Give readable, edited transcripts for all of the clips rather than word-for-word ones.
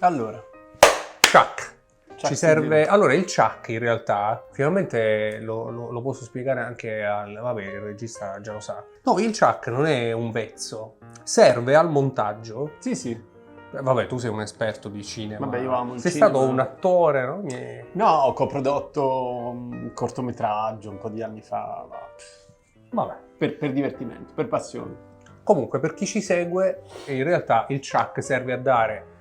Allora, Chuck. Chuck Ci serve... Siddiq. Allora, il Chuck in realtà, finalmente lo posso spiegare anche al... Vabbè, il regista già lo sa. No, il Chuck non è un vezzo. Serve al montaggio. Sì. Vabbè, tu sei un esperto di cinema. Vabbè, io amo il Sei cinema. stato un attore, no? No, ho coprodotto un cortometraggio un po' di anni fa, Vabbè. per divertimento, per passione. Comunque, per chi ci segue, in realtà il Chuck serve a dare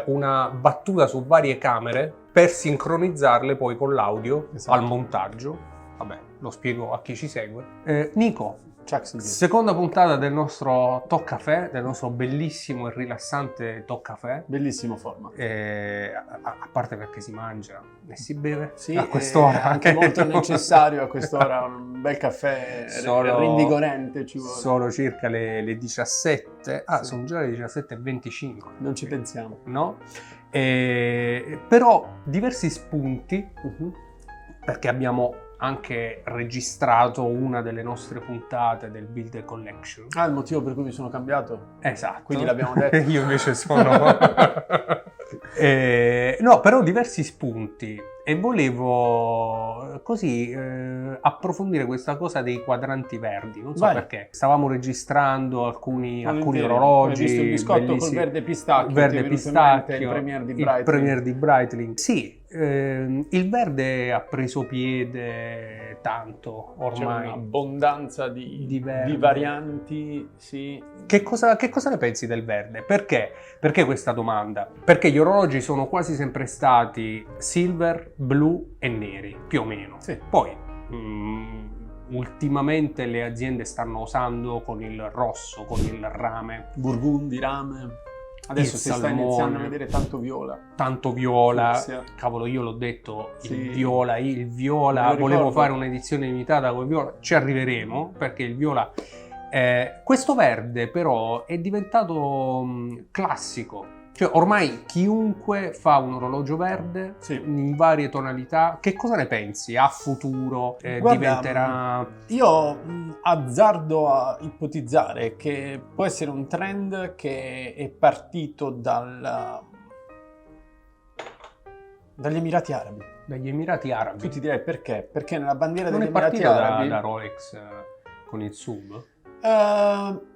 una battuta su varie camere per sincronizzarle poi con l'audio Esatto. al montaggio. Vabbè, lo spiego a chi ci segue. Nico, Chuck Siddiq. seconda puntata del nostro Talk Café, del nostro bellissimo e rilassante Talk Café. Bellissimo format. A parte perché si mangia e si beve Sì, a quest'ora. è anche molto necessario a quest'ora, un bel caffè rinvigorente ci vuole. Sono circa le 17. Sì. Sono già le 17:25. Non ci pensiamo. No? Però diversi spunti, perché abbiamo anche registrato una delle nostre puntate del Build a Collection. Ah, il motivo per cui mi sono cambiato? Esatto. Quindi l'abbiamo detto. Io invece sono... no, però diversi spunti e volevo così approfondire questa cosa dei quadranti verdi, non so Vai. perché. Stavamo registrando alcuni Volentieri. orologi. Hai visto il biscotto col bellissimi. verde pistacchio? Verde ti è venuto in pistacchio, mente il Premier di il Breitling? Premier di Breitling. Sì, il verde ha preso piede tanto C'è ormai. un'abbondanza di verde. varianti, sì. Che cosa ne pensi del verde? Perché? Perché questa domanda? Perché gli orologi sono quasi sempre stati silver, blu e neri, più o meno. Sì. Poi, ultimamente le aziende stanno usando con il rosso, con il rame. Burgundi, rame. Adesso Il si sta salmone. iniziando a vedere tanto viola. Tanto viola, Fucsia. cavolo, io l'ho detto, Sì. il viola, Me lo volevo ricordo. fare un'edizione limitata con il viola, ci arriveremo perché il viola... questo verde però è diventato classico, cioè ormai chiunque fa un orologio verde Sì. in varie tonalità. Che cosa ne pensi? A futuro Guarda, diventerà... Io azzardo a ipotizzare che può essere un trend che è partito dagli Emirati Arabi. Dagli Emirati Arabi? Tu ti direi perché? Perché nella bandiera Non degli è Emirati partito Arabi... da Rolex con il sub?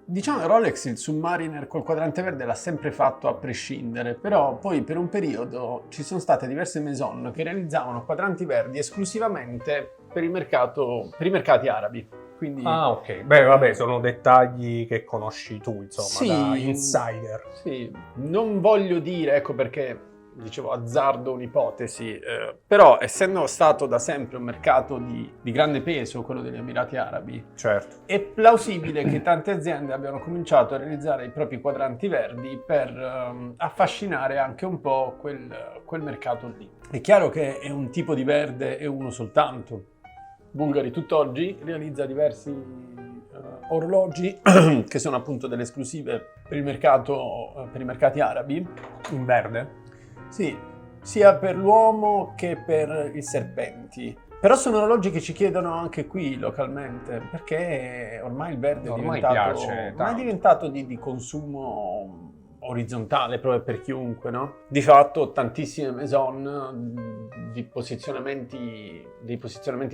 Diciamo che Rolex il Submariner col quadrante verde l'ha sempre fatto a prescindere, però poi per un periodo ci sono state diverse maison che realizzavano quadranti verdi esclusivamente per i mercati arabi. Quindi Ah, ok. Beh, vabbè, sono dettagli che conosci tu, insomma, Sì. da insider. sì, non voglio dire, ecco perché dicevo azzardo un'ipotesi, però essendo stato da sempre un mercato di grande peso, quello degli Emirati Arabi, Certo. è plausibile che tante aziende abbiano cominciato a realizzare i propri quadranti verdi per affascinare anche un po' quel mercato lì. È chiaro che è un tipo di verde e uno soltanto. Bulgari tutt'oggi realizza diversi orologi che sono appunto delle esclusive per i mercati arabi. In verde? Sì, sia per l'uomo che per i serpenti. Però sono orologi che ci chiedono anche qui localmente, perché ormai il verde Ormai è diventato, piace ormai è tanto. diventato di consumo orizzontale proprio per chiunque, no? Di fatto tantissime maison dei posizionamenti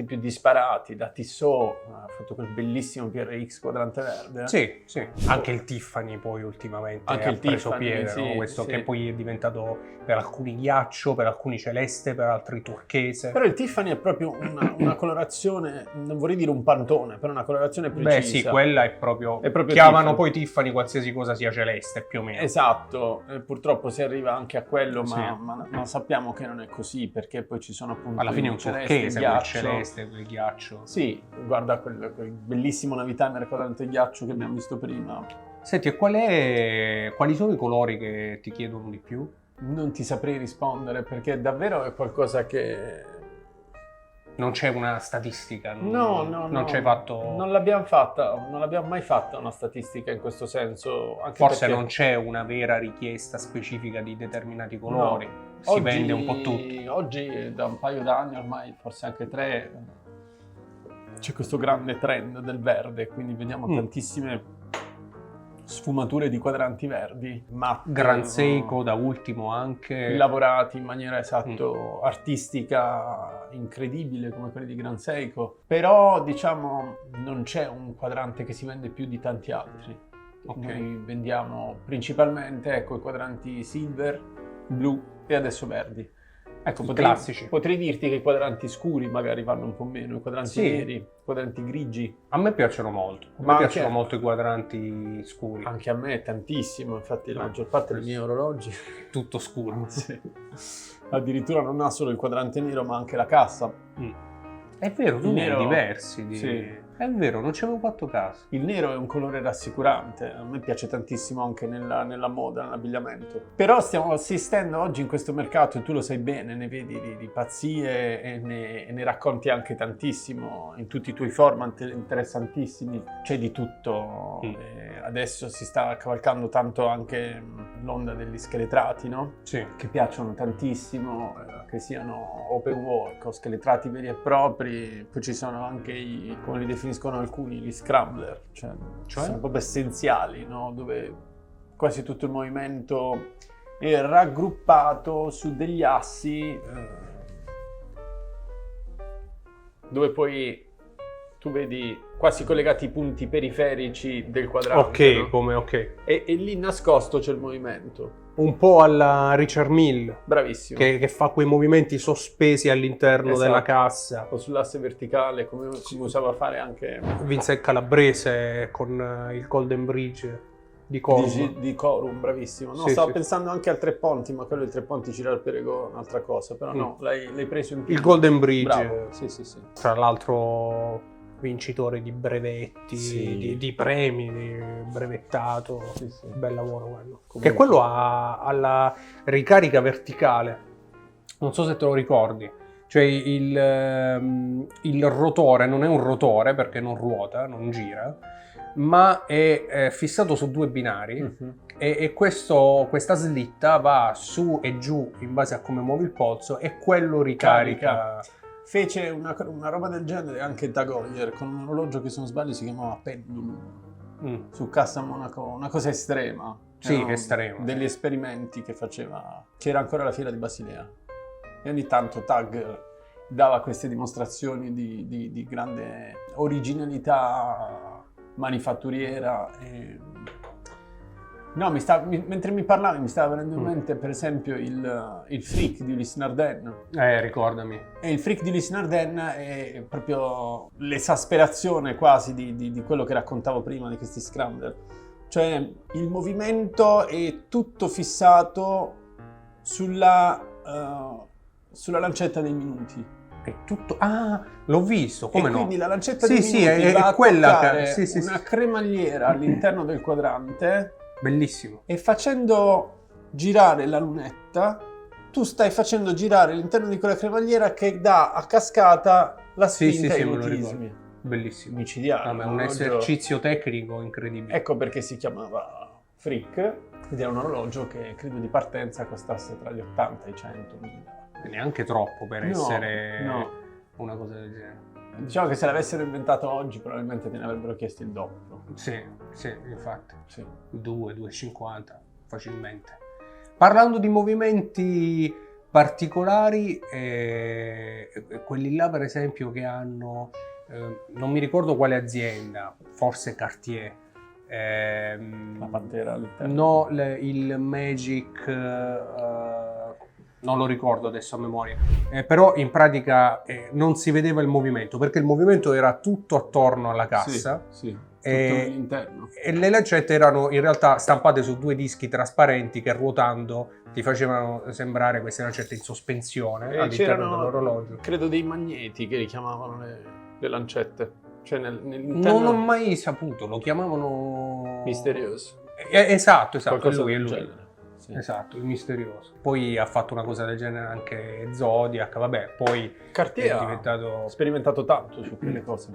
più disparati, da Tissot ha fatto quel bellissimo PRX quadrante verde. Sì, sì. Anche il Tiffany poi ultimamente Anche ha il preso Tiffany, piede, sì, no? Questo sì. che poi è diventato per alcuni ghiaccio, per alcuni celeste, per altri turchese. Però il Tiffany è proprio una colorazione, non vorrei dire un pantone, però una colorazione precisa. Beh sì, quella è proprio proprio chiamano Tiffany. poi Tiffany qualsiasi cosa sia celeste, più o meno. Esatto, purtroppo si arriva anche a quello, Sì. ma sappiamo che non è così, perché poi ci sono appunto Alla fine è un il celeste, turchese, il quel ghiaccio. celeste, quel ghiaccio. Sì, guarda quel bellissimo Navitimer quadrante ghiaccio che abbiamo visto prima. Senti, e quali sono i colori che ti chiedono di più? Non ti saprei rispondere, perché davvero è qualcosa che... Non c'è una statistica? Non ci hai fatto... Non l'abbiamo mai fatta una statistica in questo senso. Anche Forse perché non c'è una vera richiesta specifica di determinati colori. No. Si Oggi- vende un po' tutto. Oggi, da un paio d'anni ormai, forse anche 3, c'è questo grande trend del verde, quindi vediamo tantissime sfumature di quadranti verdi, matte, Gran Seiko da ultimo anche. lavorati in maniera artistica incredibile come quelli di Gran Seiko, però diciamo non c'è un quadrante che si vende più di tanti altri. Noi vendiamo principalmente i quadranti silver, blu e adesso verdi. Ecco, classici. Potrei dirti che i quadranti scuri magari vanno un po' meno, i quadranti neri, i quadranti grigi. A me piacciono molto. A me piacciono molto i quadranti scuri. Anche a me tantissimo, infatti la maggior parte dei miei orologi tutto scuro. Sì. Addirittura non ha solo il quadrante nero ma anche la cassa. È vero, tu ne hai diversi. Sì. È vero, non ci avevo fatto caso. Il nero è un colore rassicurante, a me piace tantissimo anche nella moda, nell'abbigliamento. Però stiamo assistendo oggi in questo mercato, e tu lo sai bene, ne vedi di pazzie e ne racconti anche tantissimo in tutti i tuoi format interessantissimi. C'è di tutto. Adesso si sta cavalcando tanto anche l'onda degli scheletrati, no? Sì. Che piacciono tantissimo, che siano open work o scheletrati veri e propri. Poi ci sono anche come li definiscono alcuni, gli scrambler, cioè? Sono proprio essenziali, no? Dove quasi tutto il movimento è raggruppato su degli assi, dove poi tu vedi quasi collegati i punti periferici del quadrante. E lì nascosto c'è il movimento. Un po' alla Richard Mille. Bravissimo. Che fa quei movimenti sospesi all'interno della cassa. O sull'asse verticale, come usava fare anche Vincent Calabrese con il Golden Bridge di Corum. Di Corum, bravissimo. No, stavo pensando anche al Tre Ponti, ma quello del Tre Ponti Girare Perregò è un'altra cosa. Però no, l'hai preso in più. Il Golden Bridge. Bravo. Sì. Tra l'altro vincitore di brevetti, di premi, di brevettato. Sì. Bel lavoro quello. Che quello ha la ricarica verticale. Non so se te lo ricordi. Cioè il rotore non è un rotore perché non ruota, non gira, ma è fissato su due binari e questa slitta va su e giù in base a come muovi il polso e quello ricarica. Fece una roba del genere anche Dagoyer con un orologio che se non sbaglio si chiamava Pendulum su Cassa Monaco, una cosa estrema. Sì, estrema. Degli esperimenti che faceva, c'era ancora la fiera di Basilea e ogni tanto Tag dava queste dimostrazioni di grande originalità manifatturiera. No, mentre mi parlavi mi stava venendo in mente per esempio il Freak di Ulysse Nardin. Ricordami. E il Freak di Ulysse Nardin è proprio l'esasperazione quasi di quello che raccontavo prima di questi scrambler. Cioè il movimento è tutto fissato sulla lancetta dei minuti. È tutto... Ah, l'ho visto, come no? Quindi la lancetta dei minuti va a toccare una cremagliera all'interno del quadrante. Bellissimo. E facendo girare la lunetta, tu stai facendo girare all'interno di quella cremagliera che dà a cascata la spinta ai mutismi. Bellissimo. Micidiale. È un esercizio tecnico incredibile. Ecco perché si chiamava Freak, ed è un orologio che credo di partenza costasse tra gli 80 e i 100.000. Neanche troppo per essere una cosa del genere. Diciamo che se l'avessero inventato oggi probabilmente te ne avrebbero chiesto il doppio. Sì, infatti. Sì. 2,50 facilmente. Parlando di movimenti particolari, quelli là per esempio che hanno, non mi ricordo quale azienda, forse Cartier. La Pantera all'interno. No, il Magic... non lo ricordo adesso a memoria, però in pratica non si vedeva il movimento perché il movimento era tutto attorno alla cassa. Sì, tutto all'interno. E le lancette erano in realtà stampate su due dischi trasparenti che ruotando ti facevano sembrare queste lancette in sospensione all'interno dell'orologio. Credo dei magneti che richiamavano le lancette. Cioè nell'interno... Non ho mai saputo, lo chiamavano... Misterioso. Esatto, Qualcosa è del lui. genere. Sì. Esatto, il misterioso. Poi ha fatto una cosa del genere anche Zodiac, vabbè, poi Cartier è diventato... ha sperimentato tanto su quelle cose,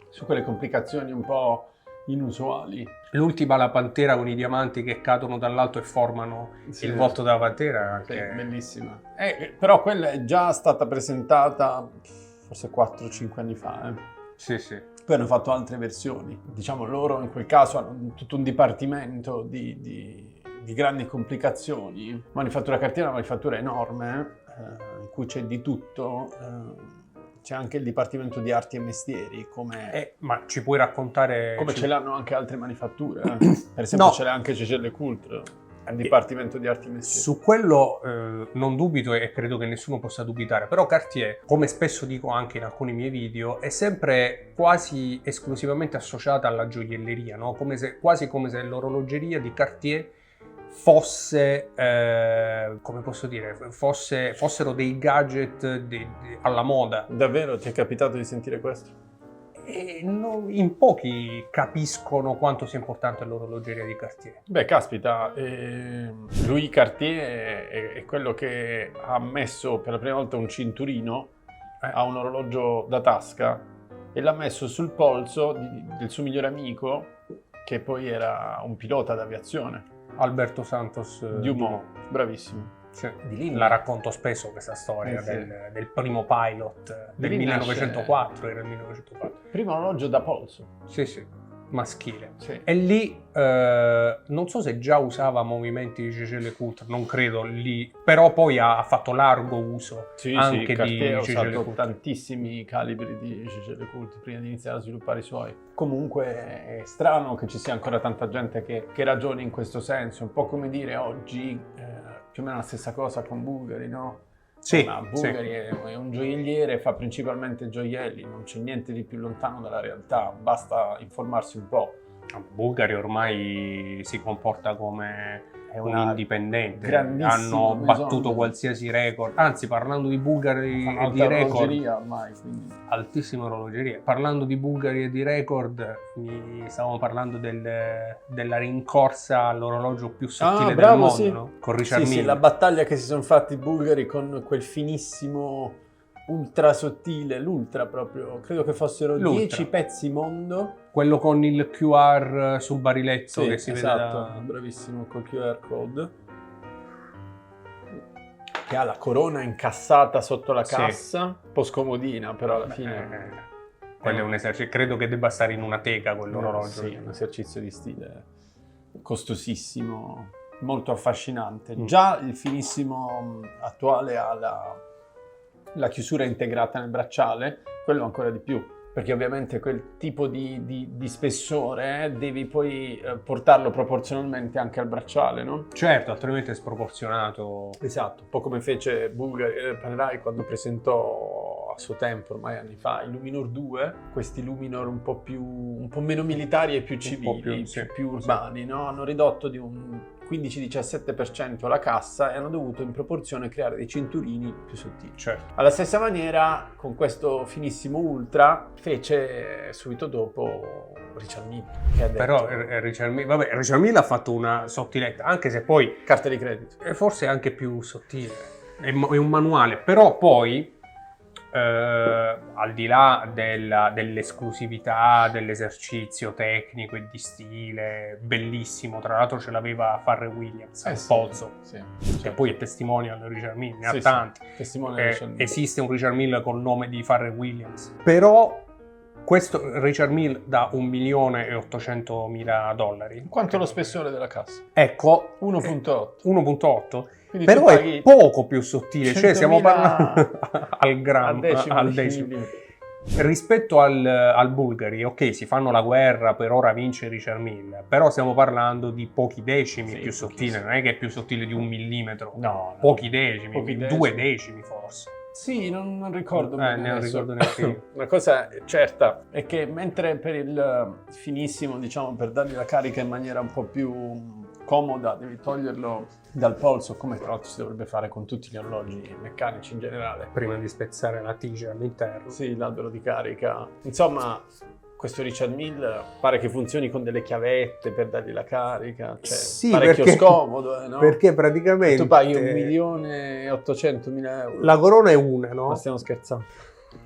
su quelle complicazioni un po' inusuali. L'ultima, la pantera con i diamanti che cadono dall'alto e formano il volto della pantera, anche... bellissima. Però quella è già stata presentata forse 4-5 anni fa. Sì. Poi hanno fatto altre versioni. Diciamo, loro in quel caso hanno tutto un dipartimento di grandi complicazioni. Manifattura Cartier è una manifattura enorme, in cui c'è di tutto. C'è anche il dipartimento di arti e mestieri, ma ci puoi raccontare... come ce l'hanno anche altre manifatture. Per esempio ce l'ha anche Jaeger LeCoultre, il dipartimento di arti e mestieri. Su quello non dubito e credo che nessuno possa dubitare, però Cartier, come spesso dico anche in alcuni miei video, è sempre quasi esclusivamente associata alla gioielleria, no? Quasi come se l'orologeria di Cartier fosse, come posso dire, fossero dei gadget alla moda. Davvero ti è capitato di sentire questo? E in pochi capiscono quanto sia importante l'orologeria di Cartier. Beh, caspita, Louis Cartier è quello che ha messo per la prima volta un cinturino a un orologio da tasca e l'ha messo sul polso del suo migliore amico, che poi era un pilota d'aviazione. Alberto Santos Dumont, bravissimo. Sì. Di lì la racconto spesso questa storia del primo pilot del 1904, era il 1904. Primo orologio da polso. Sì, maschile. Sì. E lì, non so se già usava movimenti di Jaeger LeCoultre, non credo lì, però poi ha fatto largo uso anche di Cartier ha Jaeger usato LeCoultre. tantissimi calibri di Jaeger LeCoultre prima di iniziare a sviluppare i suoi. Comunque è strano che ci sia ancora tanta gente che ragioni in questo senso, un po' come dire oggi più o meno la stessa cosa con Bulgari, no? Sì, ma Bulgari è un gioielliere, fa principalmente gioielli, non c'è niente di più lontano dalla realtà, basta informarsi un po'. Bulgari ormai si comporta come È un una indipendente, grandissima hanno battuto maison. qualsiasi record, anzi parlando di Bulgari Fanno e alta di record, orologeria ormai, quindi. altissima orologeria. Parlando di Bulgari e di record, stavamo parlando della rincorsa all'orologio più sottile del bravo, mondo, sì. no? Con Richard Sì, Mille. la battaglia che si sono fatti i bulgari con quel finissimo ultra sottile, l'ultra proprio, credo che fossero L'ultra. 10 pezzi mondo. Quello con il QR sul bariletto Sì, che si esatto, vede bravissimo col QR code. Che ha la corona incassata sotto la Sì. cassa, un po' scomodina, però alla fine quello è un esercizio, credo che debba stare in una teca quell'orologio. sì, è un esercizio di stile costosissimo, molto affascinante. Già il finissimo attuale ha la chiusura integrata nel bracciale, quello ancora di più, perché ovviamente quel tipo di spessore devi poi portarlo proporzionalmente anche al bracciale, no? Certo, altrimenti è sproporzionato. Esatto, un po' come fece Bulgari, Panerai quando presentò a suo tempo, ormai anni fa, i Luminor 2, questi Luminor un po' meno militari e più civili, più urbani, no? Hanno ridotto di un 15-17% la cassa e hanno dovuto in proporzione creare dei cinturini più sottili. Certo. Alla stessa maniera, con questo finissimo Ultra, fece subito dopo Richard Mille, che ha detto, Però Richard Mille ha fatto una sottiletta, anche se poi carta di credito. è forse anche più sottile, è un manuale, però poi al di là dell'esclusività dell'esercizio tecnico e di stile, bellissimo, tra l'altro ce l'aveva Farrell Williams al polso, sì, che certo. poi è testimonial di Richard Mille, ne ha Sì, tanti. testimone di Richard Mille. Esiste un Richard Mille col nome di Farrell Williams, però questo Richard Mille da $1.800.000. Quanto lo spessore della cassa? Ecco, 1.8. 1.8. Quindi Però tu è paghi poco più sottile, cioè stiamo 100.000 parlando al grammo, al al decimo. decimo. Rispetto al Bulgari, ok, si fanno la guerra, per ora vince Richard Mille, però stiamo parlando di pochi decimi Sì, più sottile, pochissimo. non è che è più sottile di 1 millimetro, No, pochi decimi, Pochi 2 decimi. decimi forse. Sì, non ricordo bene Ne adesso. ricordo neanche io. Una cosa certa è che mentre per il finissimo, diciamo, per dargli la carica in maniera un po' più comoda, devi toglierlo dal polso, come tra l'altro si dovrebbe fare con tutti gli orologi meccanici in generale. Prima di spezzare la tige all'interno. Sì, l'albero di carica. Insomma, questo Richard Mille pare che funzioni con delle chiavette per dargli la carica, cioè Sì, parecchio perché- scomodo, no? Perché praticamente Tu paghi €1.800.000. la corona è una, no? Ma stiamo scherzando.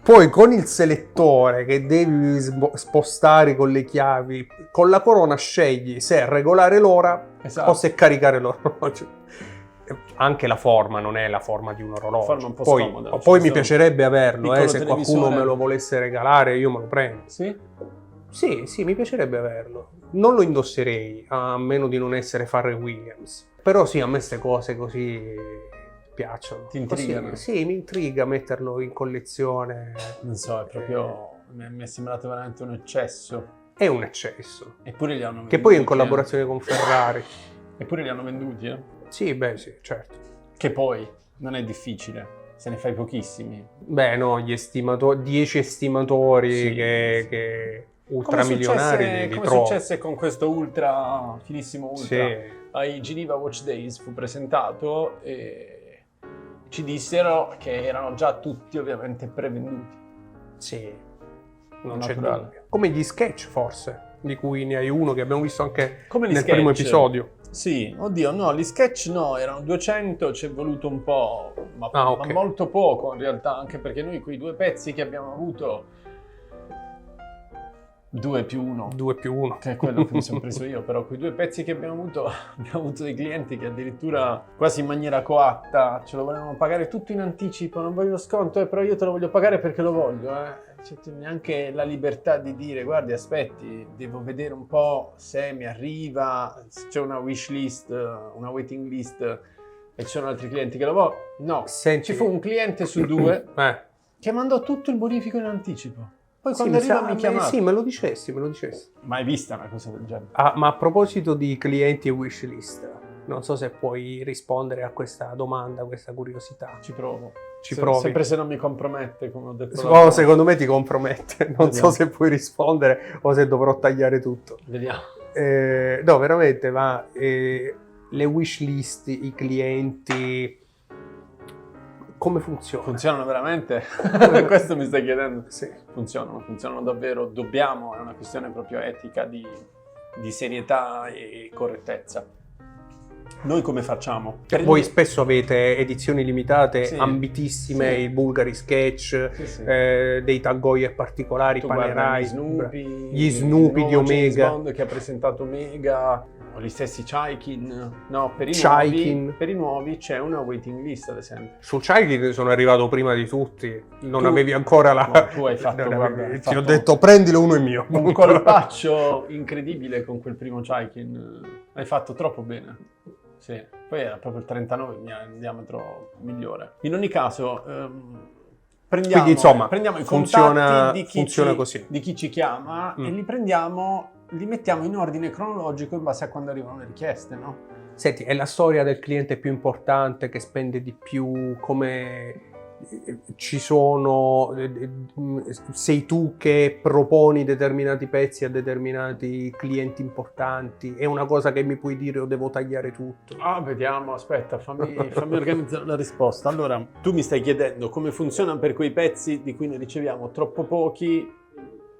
Poi con il selettore che devi spostare con le chiavi, con la corona scegli se regolare l'ora Esatto. o se caricare l'orologio. anche la forma non è la forma di un orologio. Forma un po' Poi, scomoda, poi mi piacerebbe averlo, piccolo se qualcuno televisore. me lo volesse regalare io me lo prendo. Sì? Sì, mi piacerebbe averlo. Non lo indosserei, a meno di non essere Pharrell Williams. Però sì, a me queste cose così piacciono. Ti intrigano? Così, sì, mi intriga metterlo in collezione. Non so, è proprio... mi è sembrato veramente un eccesso. È un eccesso. Eppure li hanno venduti. Che poi è in collaborazione con Ferrari. Eppure li hanno venduti, Sì, beh, sì, certo. Che poi non è difficile, se ne fai pochissimi. Beh, no, gli estimatori, 10 estimatori Sì, che ultramilionari li come trovo. successe con questo ultra, finissimo ultra. Sì. Ai Geneva Watch Days fu presentato e ci dissero che erano già tutti ovviamente prevenduti. Sì, non Naturale. c'è dubbio. Come gli sketch, forse, di cui ne hai uno che abbiamo visto anche Come gli nel sketch. primo episodio. Sì, oddio, no, gli sketch no, erano 200, ci è voluto un po', ma ok. molto poco in realtà, anche perché noi quei 2 pezzi che abbiamo avuto, 2+1, 2+1. che è quello che mi sono preso io, però quei 2 pezzi che abbiamo avuto dei clienti che addirittura quasi in maniera coatta ce lo volevano pagare tutto in anticipo, non voglio sconto, però io te lo voglio pagare perché lo voglio, C'è neanche la libertà di dire guardi aspetti, devo vedere un po' se mi arriva, se c'è una wish list, una waiting list e ci sono altri clienti che lo vogliono. No, Senti. ci fu un cliente su 2 Eh. che mandò tutto il bonifico in anticipo. Poi Sì, quando arriva mi chiamava. sì, me lo dicessi. Mai vista una cosa del genere? Ah, ma a proposito di clienti e wishlist, non so se puoi rispondere a questa domanda, a questa curiosità. Ci provo. Ci provi. Sempre se non mi compromette, come ho detto. Oh, secondo me ti compromette, non Vediamo. so se puoi rispondere o se dovrò tagliare tutto. Vediamo. No, veramente, ma le wishlist, i clienti, come funziona? Funzionano veramente? Questo mi stai chiedendo? Sì. Funzionano davvero. Dobbiamo, è una questione proprio etica di serietà e correttezza. Noi come facciamo? Voi spesso avete edizioni limitate, Sì. ambitissime, Sì. il Bulgari Sketch, Sì. dei Taggoyer particolari, Tu guarda panerai, gli Snoopy di il nuovo James Omega. Bond che ha presentato Omega, o gli stessi Chaikin. No, per i nuovi c'è una waiting list, ad esempio. Sul Chaikin sono arrivato prima di tutti, non Tu- avevi ancora la... No, tu hai fatto, non guarda, avevi- hai ti ho fatto detto prendilo, uno è mio. un colpaccio incredibile con quel primo Chaikin. Hai fatto troppo bene. Sì, poi era proprio il 39 il diametro migliore. In ogni caso, prendiamo, Quindi, insomma, prendiamo i funziona- contatti funziona di così. chi ci chiama e li mettiamo in ordine cronologico in base a quando arrivano le richieste, no? Senti, è la storia del cliente più importante che spende di più, come ci sono, sei tu che proponi determinati pezzi a determinati clienti importanti, è una cosa che mi puoi dire o devo tagliare tutto? Ah, vediamo, aspetta, fammi organizzare la risposta. Allora, tu mi stai chiedendo come funziona per quei pezzi di cui ne riceviamo troppo pochi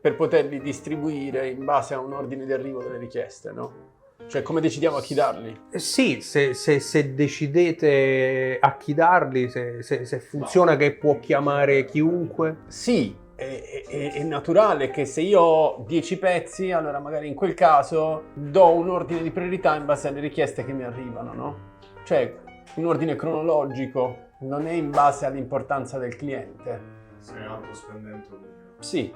per poterli distribuire in base a un ordine di arrivo delle richieste, no? Cioè, come decidiamo a chi darli? Sì, se decidete a chi darli, se funziona che può chiamare chiunque. Sì, è naturale che se io ho 10 pezzi, allora magari in quel caso do un ordine di priorità in base alle richieste che mi arrivano, no? Cioè, un ordine cronologico, non è in base all'importanza del cliente. Sei alto spendente. Sì,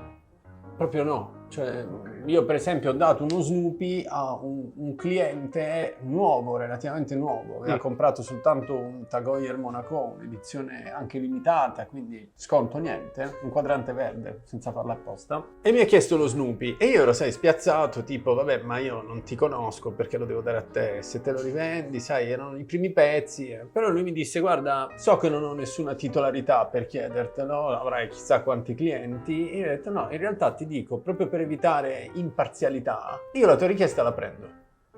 proprio no. Cioè, io per esempio ho dato uno Snoopy a un cliente nuovo, relativamente nuovo, aveva comprato soltanto un Taggoyer Monaco, un'edizione anche limitata, quindi sconto niente, un quadrante verde, senza farla apposta, e mi ha chiesto lo Snoopy e io ero, sai, spiazzato, tipo, vabbè, ma io non ti conosco, perché lo devo dare a te? Se te lo rivendi, sai, erano i primi pezzi, però lui mi disse, guarda, so che non ho nessuna titolarità per chiedertelo, avrai chissà quanti clienti, e io ho detto, no, in realtà ti dico, proprio per evitare imparzialità, io la tua richiesta la prendo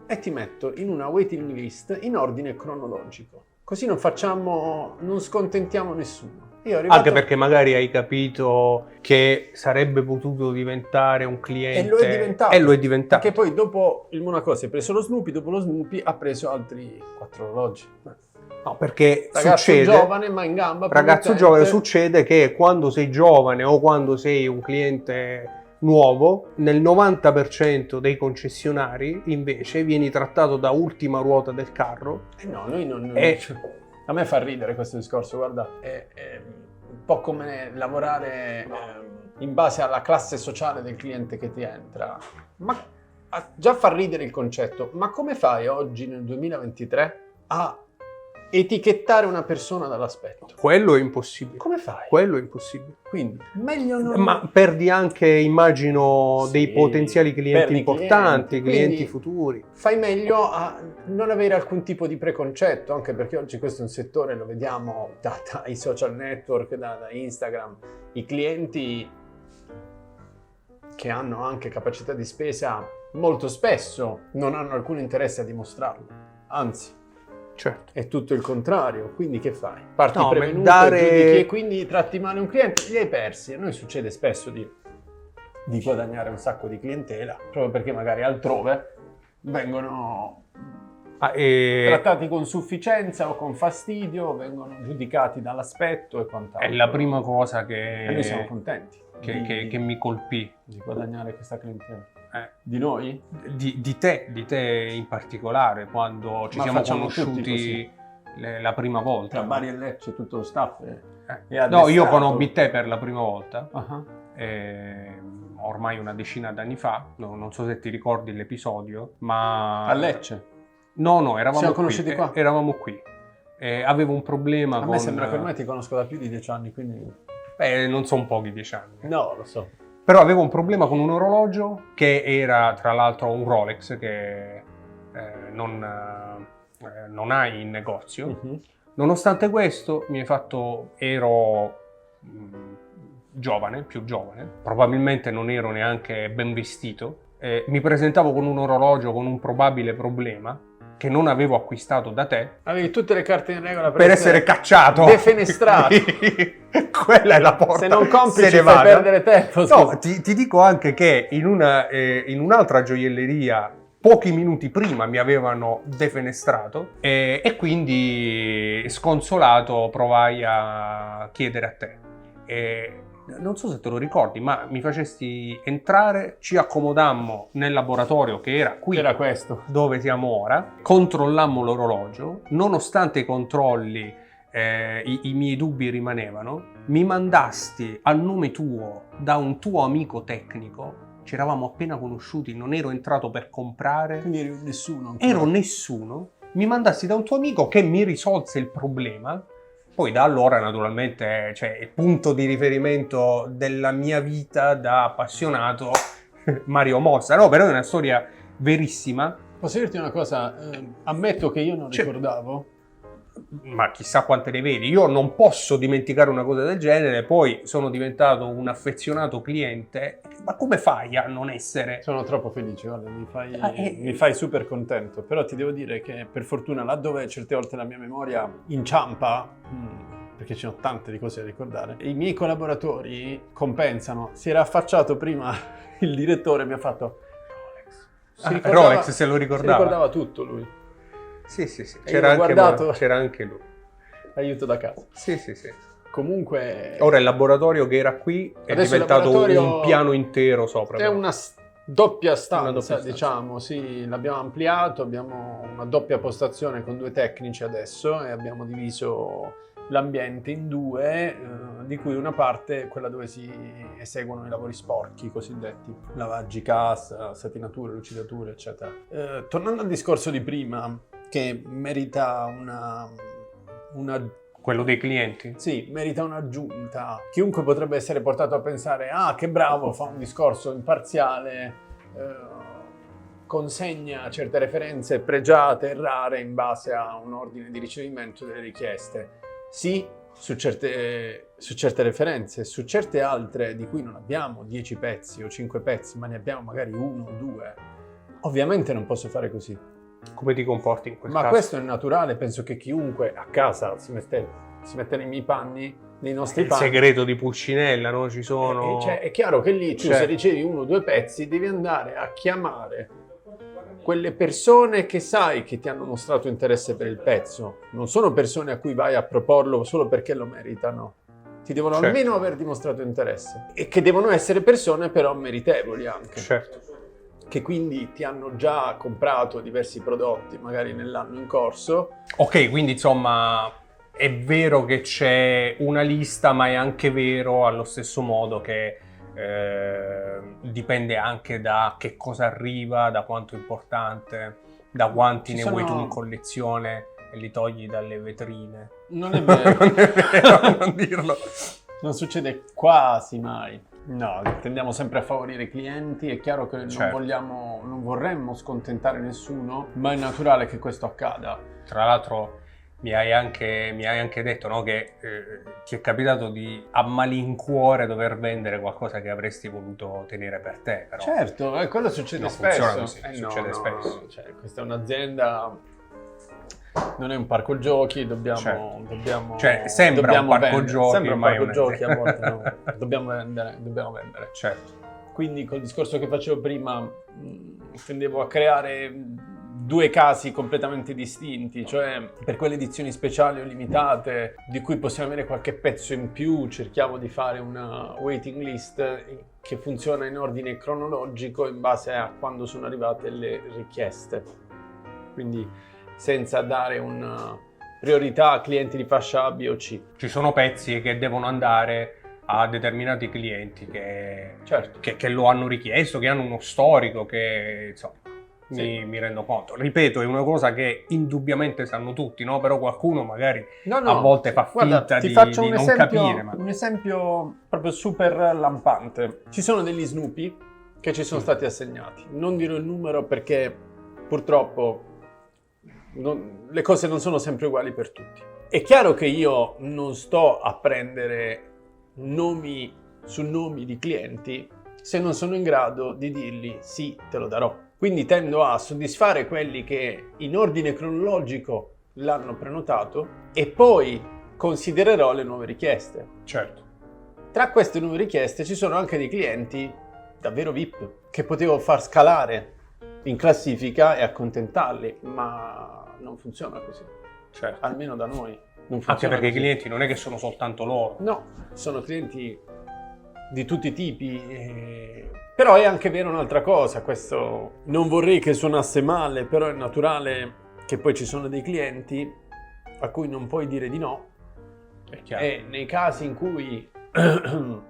e ti metto in una waiting list in ordine cronologico. Così non scontentiamo nessuno. Io arrivato... Anche perché magari hai capito che sarebbe potuto diventare un cliente. E lo è diventato. E lo è diventato. Perché poi dopo il Monaco si è preso lo Snoopy, dopo lo Snoopy ha preso altri 4 orologi. No, perché Ragazzo succede... giovane ma in gamba. Ragazzo promettente. giovane, succede che quando sei giovane o quando sei un cliente nuovo, nel 90% dei concessionari invece vieni trattato da ultima ruota del carro. No, noi non... A me fa ridere questo discorso, guarda, è un po' come lavorare in base alla classe sociale del cliente che ti entra. Ma già fa ridere il concetto, ma come fai oggi nel 2023 a etichettare una persona dall'aspetto? Quello è impossibile. Come fai? Quello è impossibile. Quindi, meglio non... Ma perdi anche, immagino, dei potenziali clienti perdi importanti, clienti quindi futuri. Fai meglio a non avere alcun tipo di preconcetto, anche perché oggi questo è un settore, lo vediamo dai social network, da Instagram. I clienti che hanno anche capacità di spesa molto spesso non hanno alcun interesse a dimostrarlo, anzi. Certo. È tutto il contrario, quindi che fai? Parti No, prevenuto, giudichi e quindi tratti male un cliente, li hai persi. A noi succede spesso di guadagnare un sacco di clientela, proprio perché magari altrove vengono trattati con sufficienza o con fastidio, vengono giudicati dall'aspetto e quant'altro. È la prima cosa che... E noi siamo contenti che mi colpì. Di guadagnare questa clientela. Di noi? Di te in particolare, quando ci siamo conosciuti la prima volta. Tra Bari e Lecce tutto lo staff no, io conobbi te per la prima volta, ormai una decina d'anni fa, non so se ti ricordi l'episodio, ma... A Lecce? No, eravamo siamo qui. Conosciuti qua? Eravamo qui. Avevo un problema A me sembra che ormai ti conosco da più di 10 anni, quindi... non sono pochi 10 anni. No, lo so. Però avevo un problema con un orologio che era tra l'altro un Rolex che non hai in negozio. Nonostante questo ero giovane, più giovane, probabilmente non ero neanche ben vestito, mi presentavo con un orologio con un probabile problema che non avevo acquistato da te. Avevi tutte le carte in regola per essere cacciato. Defenestrato. Quella è la porta. Se non compri ci fai perdere tempo. No, ti dico anche che in un'altra gioielleria pochi minuti prima mi avevano defenestrato e quindi sconsolato provai a chiedere a te. Non so se te lo ricordi, ma mi facesti entrare, ci accomodammo nel laboratorio che era qui, era questo, dove siamo ora, controllammo l'orologio, nonostante i controlli i miei dubbi rimanevano, mi mandasti a nome tuo da un tuo amico tecnico, ci eravamo appena conosciuti, non ero entrato per comprare. Quindi eri nessuno ancora. Ero nessuno, mi mandasti da un tuo amico che mi risolse il problema. Poi da allora naturalmente il punto di riferimento della mia vita da appassionato Mario Mossa. No, però è una storia verissima. Posso dirti una cosa? Ammetto che io non ricordavo. Ma chissà quante ne vedi. Io non posso dimenticare una cosa del genere, poi sono diventato un affezionato cliente. Ma come fai a non essere? Sono troppo felice, guarda, mi fai super contento. Però ti devo dire che per fortuna laddove certe volte la mia memoria inciampa, perché ci sono tante di cose da ricordare, i miei collaboratori compensano. Si era affacciato prima il direttore, mi ha fatto Rolex. Rolex se lo ricordava. Si ricordava tutto lui. Sì. C'era anche lui. Aiuto da casa. Sì. Comunque... Ora il laboratorio che era qui è diventato un piano intero sopra. È una doppia stanza, diciamo, sì. L'abbiamo ampliato, abbiamo una doppia postazione con 2 tecnici adesso e abbiamo diviso l'ambiente in 2, di cui una parte è quella dove si eseguono i lavori sporchi, cosiddetti lavaggi cassa, satinature, lucidature, eccetera. Tornando al discorso di prima, che merita una quello dei clienti? Sì, merita un'aggiunta. Chiunque potrebbe essere portato a pensare che bravo, fa un discorso imparziale, consegna certe referenze pregiate e rare in base a un ordine di ricevimento delle richieste. Sì, su certe referenze, su certe altre di cui non abbiamo 10 pezzi o 5 pezzi, ma ne abbiamo magari 1 o 2. Ovviamente non posso fare così. Come ti comporti in quel caso? Ma questo è naturale, penso che chiunque a casa si mette nei miei panni, nei nostri panni. Il segreto di Pulcinella, no? Ci sono... è chiaro che lì tu se ricevi 1 o 2 pezzi devi andare a chiamare quelle persone che sai che ti hanno mostrato interesse per il pezzo. Non sono persone a cui vai a proporlo solo perché lo meritano. ti devono Certo. almeno aver dimostrato interesse e che devono essere persone però meritevoli anche, Certo. che quindi ti hanno già comprato diversi prodotti magari nell'anno in corso. Ok, quindi insomma è vero che c'è una lista, ma è anche vero allo stesso modo che dipende anche da che cosa arriva, da quanto è importante, da quanti Ci ne sono- vuoi tu in collezione e li togli dalle vetrine. Non è vero. Non è vero, non dirlo. Non succede quasi mai. No, tendiamo sempre a favorire i clienti. È chiaro che Certo. non vorremmo scontentare nessuno, ma è naturale che questo accada. Tra l'altro mi hai anche detto, no, che ti è capitato di a malincuore dover vendere qualcosa che avresti voluto tenere per te, però. Certo, quello succede No, spesso. funziona così, No, succede no, spesso. no, cioè, questa è un'azienda, non è un parco giochi, dobbiamo Cioè, sembra dobbiamo un parco vendere. giochi, Sembra un ma è parco giochi a un'azienda. volte, no? Dobbiamo vendere. Certo. Quindi col discorso che facevo prima, tendevo a creare due casi completamente distinti, cioè per quelle edizioni speciali o limitate di cui possiamo avere qualche pezzo in più, cerchiamo di fare una waiting list che funziona in ordine cronologico in base a quando sono arrivate le richieste. Quindi senza dare una priorità a clienti di fascia A, B o C. Ci sono pezzi che devono andare a determinati clienti che, Certo. che lo hanno richiesto, che hanno uno storico, che insomma Sì. mi rendo conto. Ripeto, è una cosa che indubbiamente sanno tutti, no? Però qualcuno magari No, a volte fa guarda, finta ti di faccio non un esempio, capire. Ma... un esempio proprio super lampante. Ci sono degli Snoopy che ci sono stati assegnati. Non dirò il numero perché purtroppo le cose non sono sempre uguali per tutti. È chiaro che io non sto a prendere nomi su nomi di clienti se non sono in grado di dirgli sì, te lo darò. Quindi tendo a soddisfare quelli che in ordine cronologico l'hanno prenotato e poi considererò le nuove richieste. Certo. Tra queste nuove richieste ci sono anche dei clienti davvero VIP che potevo far scalare in classifica e accontentarli, ma non funziona così, Certo. almeno da noi. Non Anche funziona perché i così. clienti non è che sono soltanto loro. No, sono clienti di tutti i tipi, però è anche vero un'altra cosa, questo non vorrei che suonasse male, però è naturale che poi ci sono dei clienti a cui non puoi dire di no, È chiaro. e nei casi in cui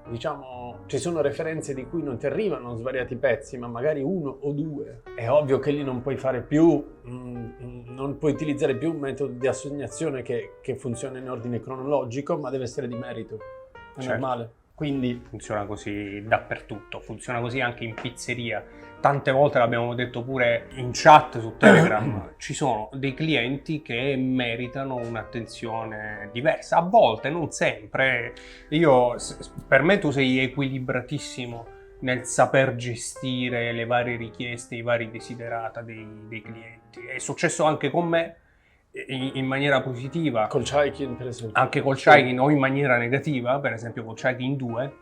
diciamo ci sono referenze di cui non ti arrivano svariati pezzi, ma magari uno o due, è ovvio che lì non puoi fare più, non puoi utilizzare più un metodo di assegnazione che funziona in ordine cronologico, ma deve essere di merito, è Certo. normale. Quindi Funziona così dappertutto, funziona così anche in pizzeria. Tante volte l'abbiamo detto pure in chat su Telegram, ci sono dei clienti che meritano un'attenzione diversa, a volte, non sempre. Per me tu sei equilibratissimo nel saper gestire le varie richieste, i vari desiderata dei clienti. È successo anche con me in maniera positiva, col Chaikin per esempio. anche col Chaikin o in maniera negativa, per esempio col Chaikin 2,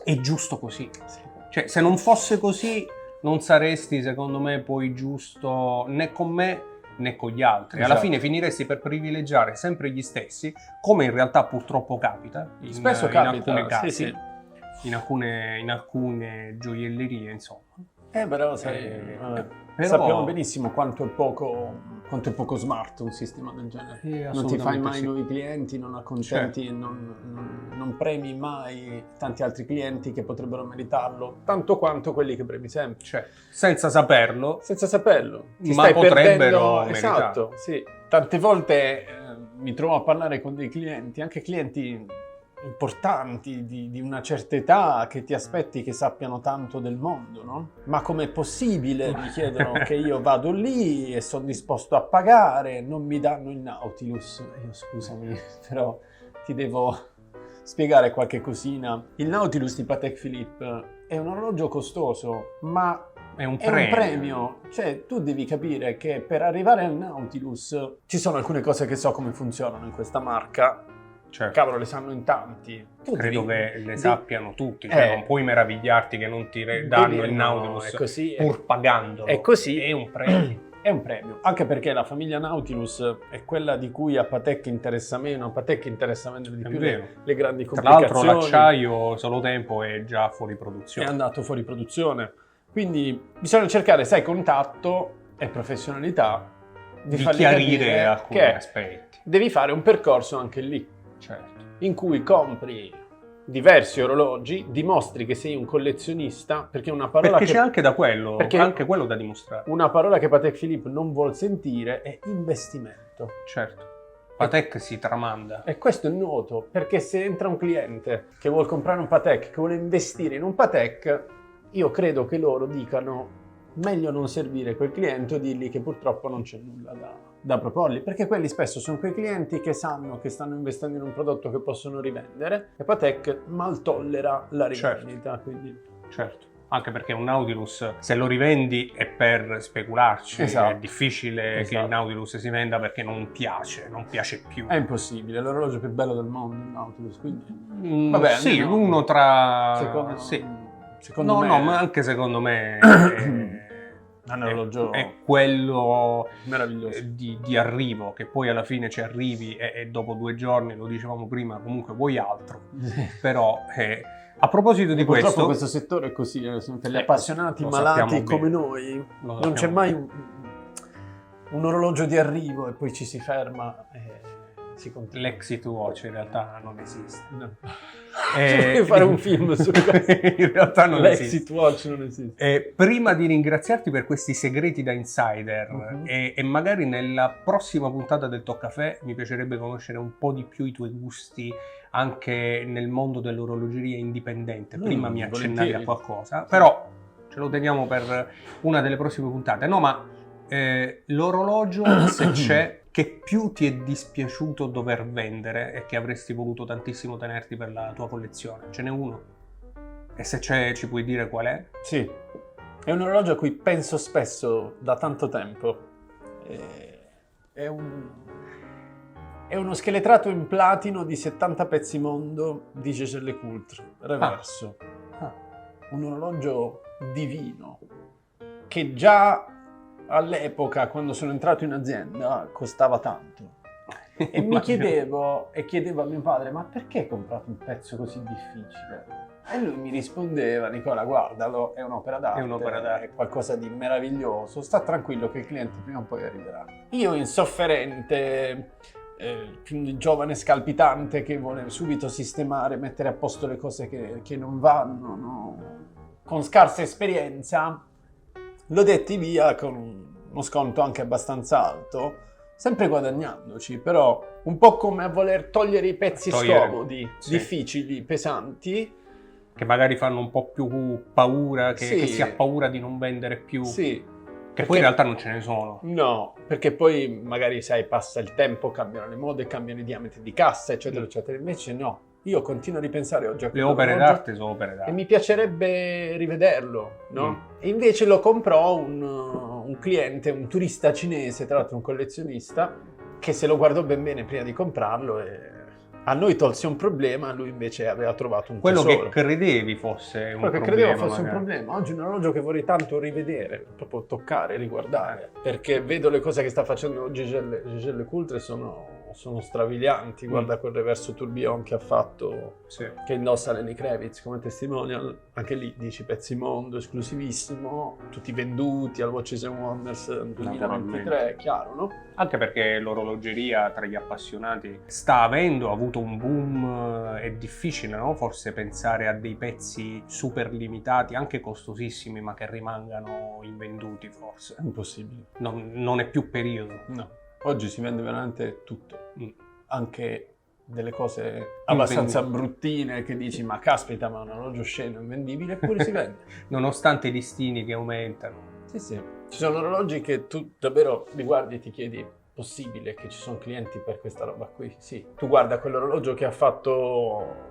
è giusto così. Sì. Cioè, se non fosse così, non saresti, secondo me, poi giusto né con me né con gli altri. Alla Esatto. fine finiresti per privilegiare sempre gli stessi, come in realtà purtroppo capita Spesso in capita, alcuni sì, casi, sì. in alcune gioiellerie, insomma. Però sai, Però- sappiamo benissimo quanto è poco smart un sistema del genere. Non ti fai assolutamente mai sì. nuovi clienti, non accontenti, non premi mai tanti altri clienti che potrebbero meritarlo, tanto quanto quelli che premi sempre. Cioè, senza saperlo, Senza saperlo. Ti Ma stai potrebbero perdendo. meritare. Esatto, sì. Tante volte mi trovo a parlare con dei clienti, anche clienti importanti di una certa età, che ti aspetti che sappiano tanto del mondo, no? Ma com'è possibile, mi chiedono, che io vado lì e sono disposto a pagare, non mi danno il Nautilus? Io scusami, però ti devo spiegare qualche cosina. Il Nautilus di Patek Philippe è un orologio costoso, ma è un è un premio. Cioè, tu devi capire che per arrivare al Nautilus ci sono alcune cose che so come funzionano in questa marca. Certo. Cavolo, le sanno in tanti. Tu Credo che le devi- sappiano tutti, cioè non puoi meravigliarti che non ti danno il no, Nautilus è così, pur pagandolo. è così. È un premio. è un premio, anche perché la famiglia Nautilus è quella di cui a Patek interessa meno, a Patek interessa meno di È più vero. le grandi Tra l'altro complicazioni. l'acciaio solo tempo è già fuori È produzione. andato fuori produzione. Quindi bisogna cercare, sai, con tatto e professionalità Di fargli chiarire capire alcuni che aspetti. devi fare un percorso anche lì, Certo. in cui compri diversi orologi, dimostri che sei un collezionista, perché è una parola Perché che... c'è anche da quello, perché anche quello da dimostrare. Una parola che Patek Philippe non vuol sentire è investimento. Certo. Patek si tramanda. E questo è noto, perché se entra un cliente che vuole comprare un Patek, che vuole investire in un Patek, io credo che loro dicano meglio non servire quel cliente o dirgli che purtroppo non c'è nulla da proporgli, perché quelli spesso sono quei clienti che sanno che stanno investendo in un prodotto che possono rivendere e Patek mal tollera la rivendita. Quindi... Certo. Anche perché un Nautilus, se lo rivendi, è per specularci. Esatto. È difficile che Esatto. il Nautilus si venda perché non piace più. È impossibile, è l'orologio più bello del mondo, il Nautilus, quindi... Vabbè, sì, almeno- uno tra... Secondo, sì. secondo No, me no, ma anche secondo me è un orologio è quello meraviglioso. di arrivo, che poi alla fine ci arrivi e dopo 2 giorni, lo dicevamo prima, comunque vuoi altro. Però a proposito di Purtroppo questo, questo settore è così, per gli Eh, appassionati lo malati sappiamo come bene. noi, Lo non c'è sappiamo mai un orologio di arrivo e poi ci si ferma e si continua. l'exit watch in realtà non esiste. No. Eh, Devi fare un film su questo. In realtà non L'exit esiste. watch non esiste. Prima di ringraziarti per questi segreti da insider Mhm. e magari nella prossima puntata del Toccafè mi piacerebbe conoscere un po' di più i tuoi gusti anche nel mondo dell'orologeria indipendente. Prima mi accennavi volentieri. a qualcosa, però ce lo teniamo per una delle prossime puntate. No, ma l'orologio, se c'è, che più ti è dispiaciuto dover vendere e che avresti voluto tantissimo tenerti per la tua collezione? Ce n'è uno? E se c'è, ci puoi dire qual è? Sì, è un orologio a cui penso spesso da tanto tempo. È uno scheletrato in platino di 70 pezzi mondo di Jaeger-LeCoultre, reverso. Un orologio divino, che già all'epoca, quando sono entrato in azienda, costava tanto. E mi chiedevo a mio padre, ma perché hai comprato un pezzo così difficile? E lui mi rispondeva, Nicola, guardalo, è un'opera d'arte, È un'opera d'arte. è qualcosa di meraviglioso, sta tranquillo che il cliente prima o poi arriverà. Io insofferente, giovane scalpitante che vuole subito sistemare, mettere a posto le cose che non vanno, no? Con scarsa esperienza, lo detti via con uno sconto anche abbastanza alto, sempre guadagnandoci, però un po' come a voler togliere i pezzi scomodi, sì. difficili, pesanti. Che magari fanno un po' più paura, che Sì. si ha paura di non vendere più. Sì. Che poi in realtà non ce ne sono. No, perché poi magari, sai, passa il tempo, cambiano le mode, cambiano i diametri di cassa, eccetera, eccetera. Invece no, io continuo a ripensare oggi a Le opere quell'orologio d'arte sono opere e d'arte. mi piacerebbe rivederlo, no? E invece lo comprò un cliente, un turista cinese, tra l'altro un collezionista, che se lo guardò ben bene prima di comprarlo e a noi tolse un problema, lui invece aveva trovato un Quello tesoro. che credevi fosse un Quello che problema. credevo fosse un magari. problema. Oggi è un orologio che vorrei tanto rivedere, proprio toccare, riguardare, perché vedo le cose che sta facendo Jaeger-LeCoultre sono strabilianti. Guarda quel reverso tourbillon che ha fatto, Sì. che indossa Lenny Kravitz come testimonial, anche lì 10 pezzi mondo, esclusivissimo, tutti venduti al Watches and Wonders 2023, è chiaro, no? Anche perché l'orologeria tra gli appassionati sta avendo, ha avuto un boom, è difficile, no? Forse pensare a dei pezzi super limitati, anche costosissimi, ma che rimangano invenduti forse. È impossibile. Non è più periodo. No, oggi si vende veramente tutto, Mm. anche delle cose abbastanza bruttine che dici ma caspita, ma un orologio sceno invendibile, eppure si vende. Nonostante i listini che aumentano. Sì, sì. Ci sono orologi che tu davvero li guardi e ti chiedi, possibile che ci sono clienti per questa roba qui? Sì. Tu guarda quell'orologio che ha fatto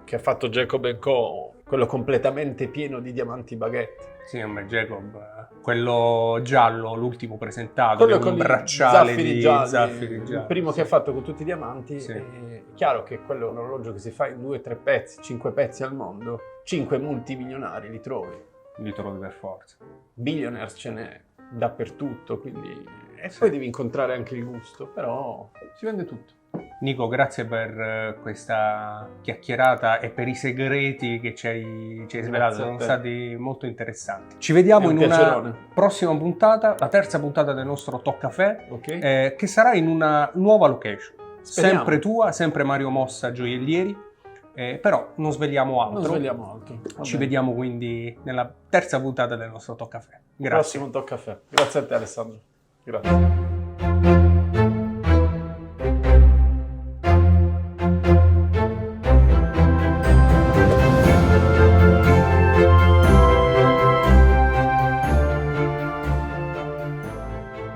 Jacob & Co., quello completamente pieno di diamanti baguette. Sì, a Jacob, quello giallo, l'ultimo presentato, Quello che è con un i bracciale zaffiri di gialli, zaffiri il gialli. primo sì. che ha fatto con tutti i diamanti. Sì. È chiaro che quello è un orologio che si fa in 2-3 pezzi, 5 pezzi al mondo, 5 multimilionari li trovi. Li trovi per forza. Billionaires ce n'è dappertutto, quindi E poi devi incontrare anche il gusto, però si vende tutto. Nico, grazie per questa chiacchierata e per i segreti che ci hai svelato, sono stati molto interessanti. Ci vediamo in una prossima puntata, la terza puntata del nostro Toccaffè, che sarà in una nuova location. Speriamo. Sempre tua, sempre Mario Mossa Gioiellieri, però non sveliamo altro. Ci vediamo quindi nella terza puntata del nostro Toccaffè. Grazie. Prossimo Toccaffè. Grazie a te Alessandro. Grazie.